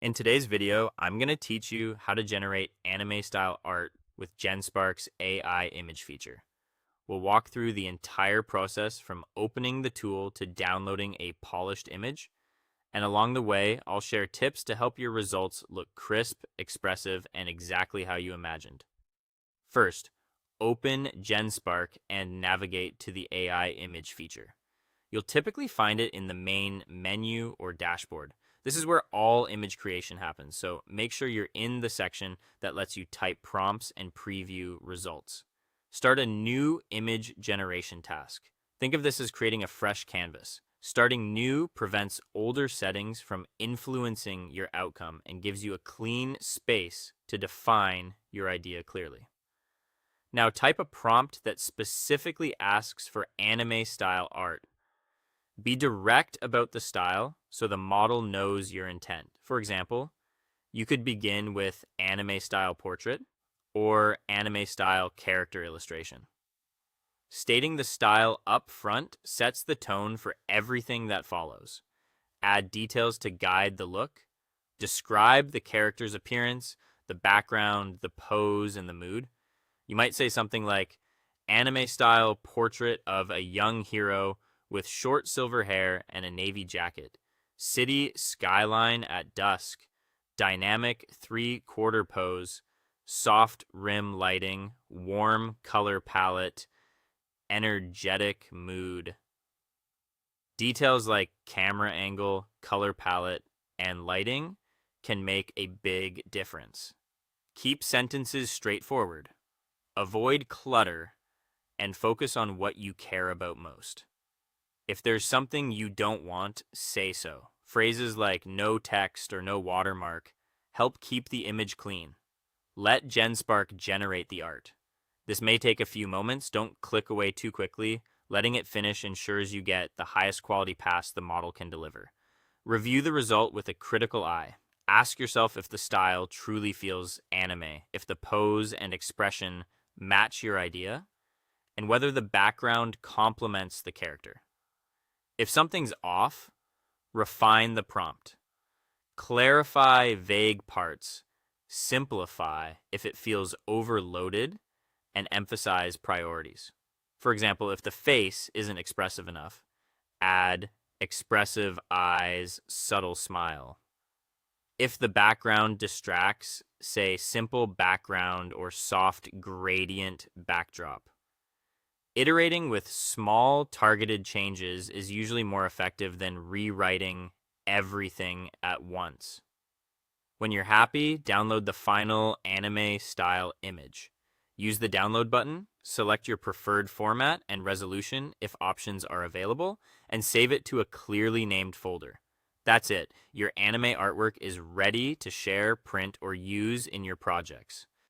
In today's video, I'm going to teach you how to generate anime-style art with Genspark's AI image feature. We'll walk through the entire process from opening the tool to downloading a polished image, and along the way, I'll share tips to help your results look crisp, expressive, and exactly how you imagined. First, open Genspark and navigate to the AI image feature. You'll typically find it in the main menu or dashboard. This is where all image creation happens, so make sure you're in the section that lets you type prompts and preview results. Start a new image generation task. Think of this as creating a fresh canvas. Starting new prevents older settings from influencing your outcome and gives you a clean space to define your idea clearly. Now type a prompt that specifically asks for anime-style art. Be direct about the style so the model knows your intent. For example, you could begin with anime-style portrait or anime-style character illustration. Stating the style up front sets the tone for everything that follows. Add details to guide the look. Describe the character's appearance, the background, the pose, and the mood. You might say something like, anime-style portrait of a young hero with short silver hair and a navy jacket. City skyline at dusk. Dynamic three-quarter pose. Soft rim lighting. Warm color palette. Energetic mood. Details like camera angle, color palette, and lighting can make a big difference. Keep sentences straightforward. Avoid clutter and focus on what you care about most. If there's something you don't want, say so. Phrases like no text or no watermark help keep the image clean. Let Genspark generate the art. This may take a few moments. Don't click away too quickly. Letting it finish ensures you get the highest quality pass the model can deliver. Review the result with a critical eye. Ask yourself if the style truly feels anime, if the pose and expression match your idea, and whether the background complements the character. If something's off, refine the prompt. Clarify vague parts. Simplify if it feels overloaded, and emphasize priorities. For example, if the face isn't expressive enough, add expressive eyes, subtle smile. If the background distracts, say simple background or soft gradient backdrop. Iterating with small targeted changes is usually more effective than rewriting everything at once. When you're happy, download the final anime-style image. Use the download button, select your preferred format and resolution if options are available, and save it to a clearly named folder. That's it. Your anime artwork is ready to share, print, or use in your projects.